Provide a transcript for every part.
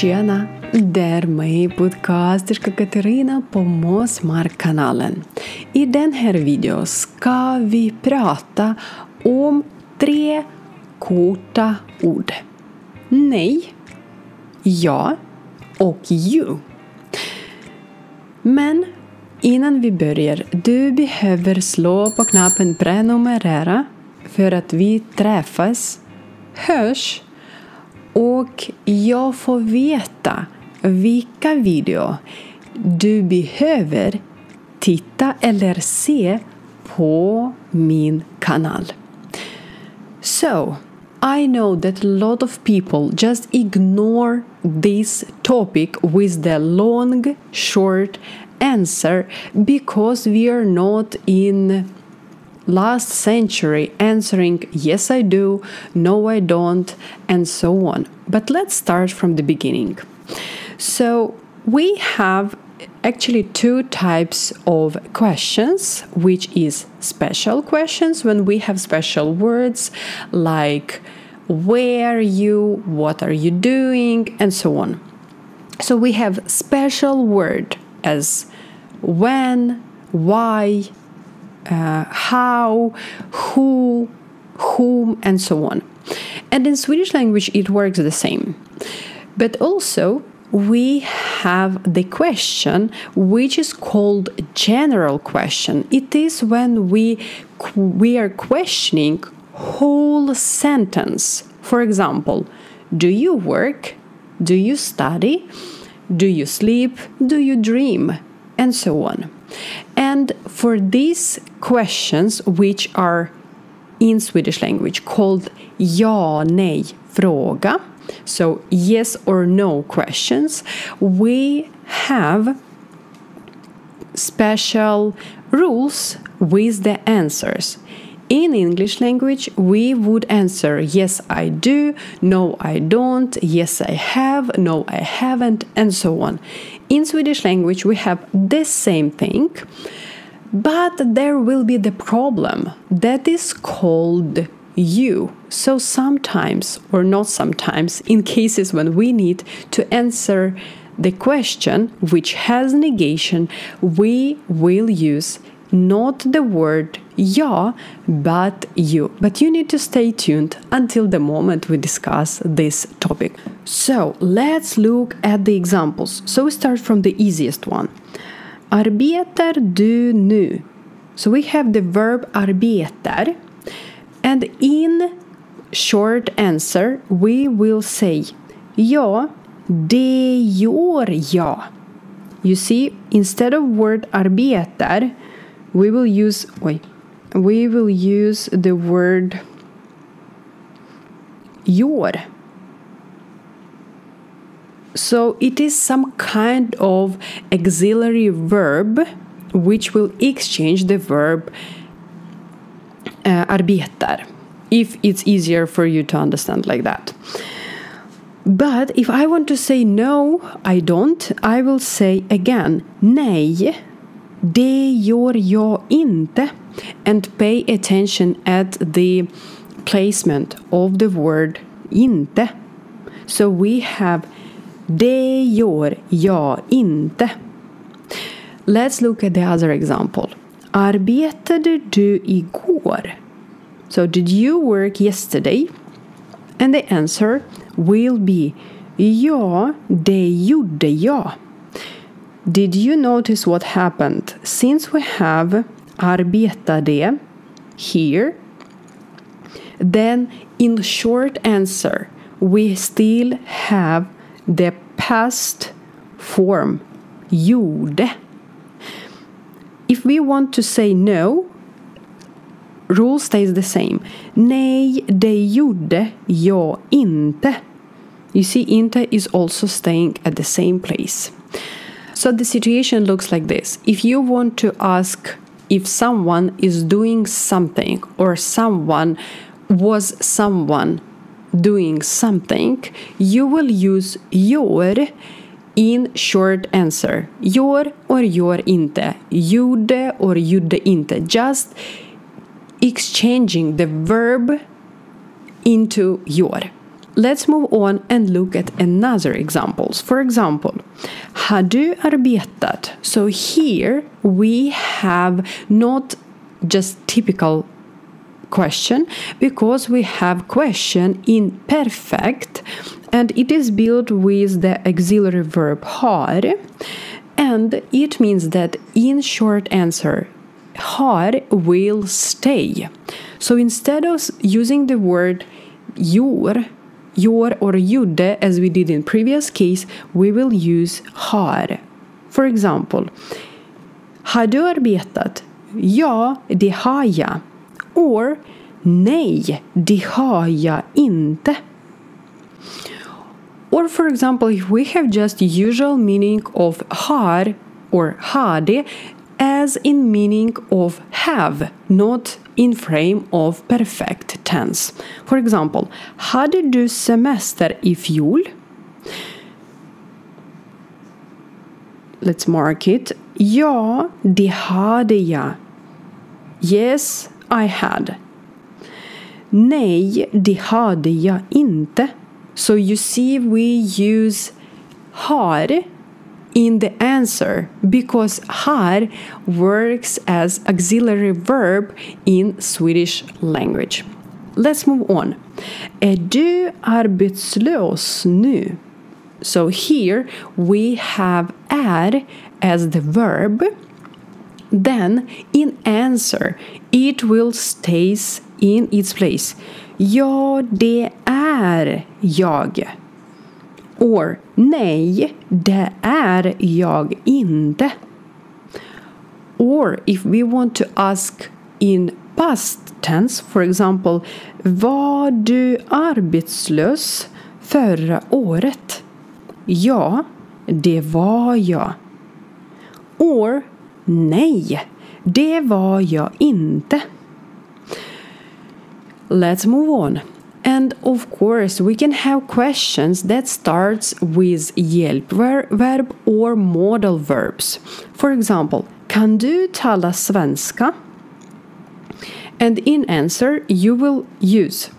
Tjena! Det är mig, podcasterska Katarina på Måsmark-kanalen. I den här videon ska vi prata om 3 korta ord. Nej, ja och ju. Men innan vi börjar, du behöver slå på knappen prenumerera för att vi träffas, hörs och jag får veta vilka video du behöver titta eller se på min kanal. So, I know that a lot of people just ignore this topic with the long, short answer because we are not in last century answering yes I do, no I don't, and so on. But let's start from the beginning. So we have actually 2 types of questions, which is special questions when we have special words like where are you, what are you doing, and so on. So we have special word as when, why, how, who, whom, and so on. And in Swedish language it works the same. But also we have the question which is called general question. It is when we are questioning whole sentence. For example, do you work? Do you study? Do you sleep? Do you dream? And so on. And for these questions, which are in Swedish language called ja, nej, fråga, so yes or no questions, we have special rules with the answers. In English language, we would answer yes, I do, no, I don't, yes, I have, no, I haven't, and so on. In Swedish language, we have the same thing, but there will be the problem that is called you. So sometimes, or not sometimes, in cases when we need to answer the question which has negation, we will use not the word ja, but you. But you need to stay tuned until the moment we discuss this topic. So let's look at the examples. So we start from the easiest one. Arbetar du nu? So we have the verb arbetar. And in short answer we will say ja, det gör jag. You see, instead of word arbetar, we will use the word gör. So it is some kind of auxiliary verb which will exchange the verb arbetar, if it's easier for you to understand like that. But if I want to say no, I don't, I will say again nej, det gör jag inte, and pay attention at the placement of the word inte. So we have det gör jag inte. Let's look at the other example. Arbetade du igår? So did you work yesterday? And the answer will be ja, det gjorde jag. Did you notice what happened? Since we have arbetade here, then in short answer we still have the past form gjorde. If we want to say no, rule stays the same. Nej, det gjorde jag inte. You see, inte is also staying at the same place. So the situation looks like this. If you want to ask if someone is doing something or someone doing something, you will use gör in short answer. Gör or gör inte. Gjorde or gjorde inte. Just exchanging the verb into gör. let's move on and look at another examples. For example, har du arbetat? So here we have not just typical question, because we have question in perfect, and it is built with the auxiliary verb har, and it means that in short answer har will stay. So instead of using the word your or gjorde as we did in previous case, we will use har. For example, har du arbetat? Ja, det har jag. Or nej, det har jag inte. Or for example, if we have just usual meaning of har or hade as in meaning of have, not in frame of perfect tense. For example, hade du semester i fjol? Let's mark it. Ja, det hade jag. Yes, I had. Nej, det hade jag inte. So you see we use har in the answer because har works as auxiliary verb in Swedish language. Let's move on. Är du arbetslös nu? So here we have är as the verb. Then in answer it will stays in its place. Ja, det är jag. Or nej, det är jag inte. Or if we want to ask in past tense, for example, var du arbetslös förra året? Ja, det var jag. Or nej, det var jag inte. Let's move on. And of course, we can have questions that starts with hjälp verb or modal verbs. For example, kan du tala svenska? And in answer, you will use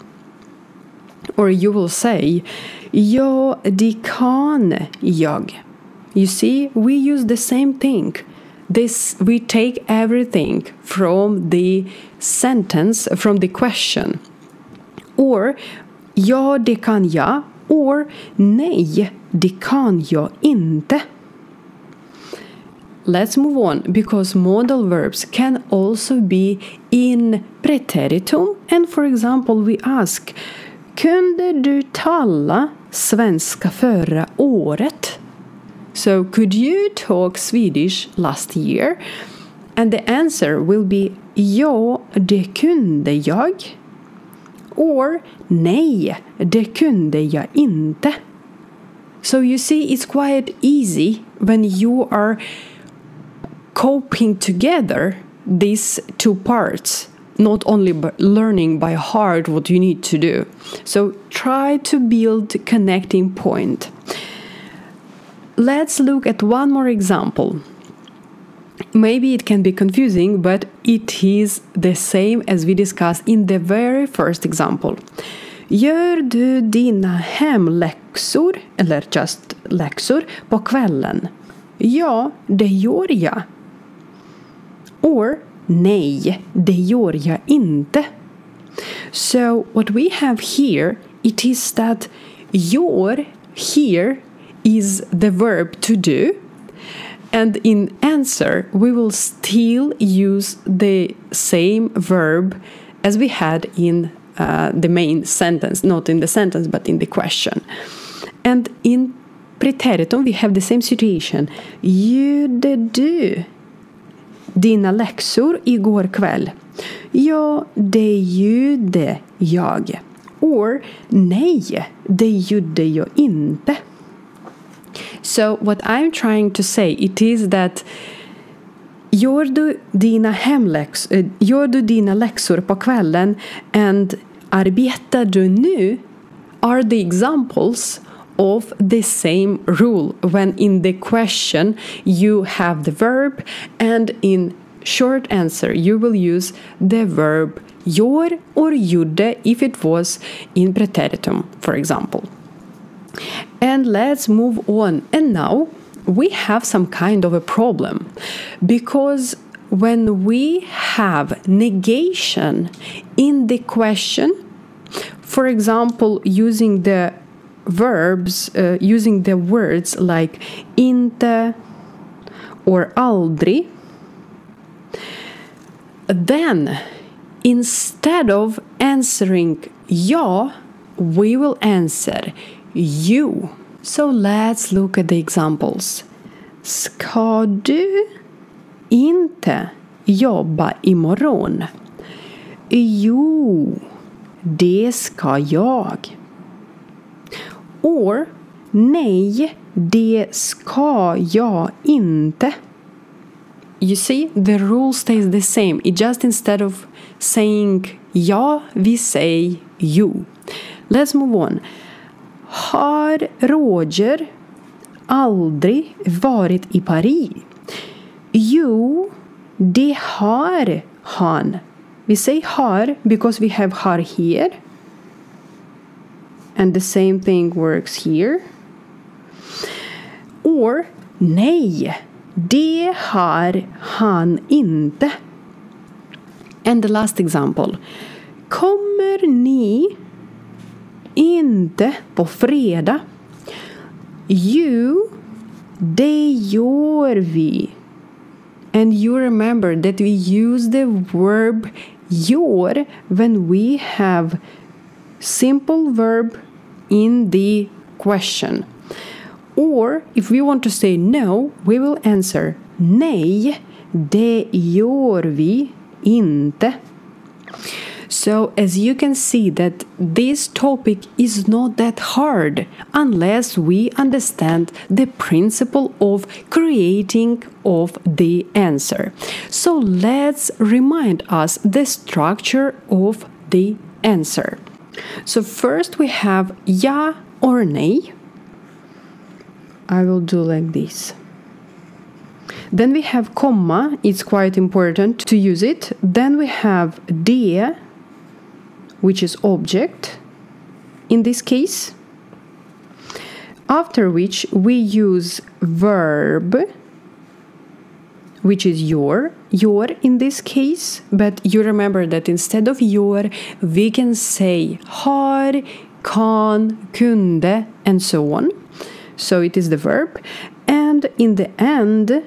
or you will say, ja, det kan jag. You see, we use the same thing. We take everything from the sentence, from the question. Or, ja, det kan jag. Or, nej, det kan jag inte. Let's move on, because modal verbs can also be in preteritum. And for example, we ask, kunde du tala svenska förra året? So, could you talk Swedish last year? And the answer will be, ja, det kunde jag. Or, nej, det kunde jag inte. So you see, it's quite easy when you are coping together these two parts, not only learning by heart what you need to do. So try to build connecting point. Let's look at one more example. Maybe it can be confusing, but it is the same as we discussed in the very first example. Gör du dina hemläxor, eller just läxor, på kvällen? Ja, det gör jag. Or, nej, det gör jag inte. So, what we have here, it is that gör here is the verb to do. And in answer, we will still use the same verb as we had in the main sentence, not in the sentence, but in the question. And in preteritum, we have the same situation. Gjorde du dina läxor igår kväll? Ja, det gjorde jag. Or, nej, det gjorde jag inte. So what I'm trying to say, it is that gör du dina läxor på kvällen and arbetar du nu are the examples of the same rule when in the question you have the verb and in short answer, you will use the verb gör or gjorde if it was in preteritum, for example. And let's move on. And now we have some kind of a problem, because when we have negation in the question, for example, using the verbs, using the words like inte or aldrig, then instead of answering ja, we will answer you. So let's look at the examples. Ska du inte jobba imorgon? Jo, det ska jag. Or, nej, det ska jag inte. You see, the rule stays the same. It just instead of saying ja, we say you. Let's move on. Har Roger aldrig varit i Paris? Jo, det har han. We say har because we have har here. And the same thing works here. Or, nej, det har han inte. And the last example. Kommer ni inte på fredag? Jo, det gör vi. And you remember that we use the verb gör when we have simple verb in the question. Or if we want to say no, we will answer nej, det gör vi inte. So as you can see that this topic is not that hard unless we understand the principle of creating of the answer. So let's remind us the structure of the answer. So first we have ja or nej. I will do like this. Then we have comma, it's quite important to use it. Then we have det, which is object in this case. After which we use verb, which is your in this case. But you remember that instead of your, we can say har, kan, kunde, and so on. So it is the verb. And in the end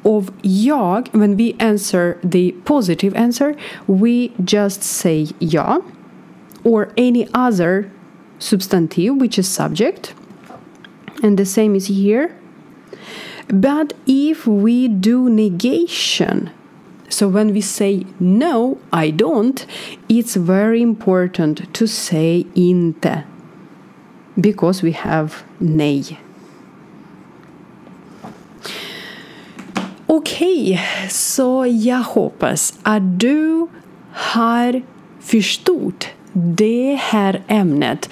of jag, when we answer the positive answer, we just say ja or any other substantive, which is subject. And the same is here. But if we do negation, so when we say no, I don't, it's very important to say inte, because we have nej. Okej, så jag hoppas att du har förstått det här ämnet.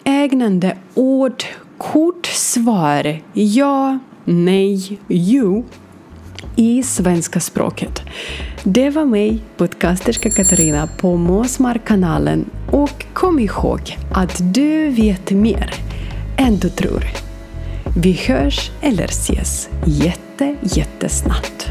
Ägnande åt kort svar, ja, nej, jo, i svenska språket. Det var mig, podcasterska Katarina på Måsmarkanalen, och kom ihåg att du vet mer än du tror. Vi hörs eller ses jättesnart.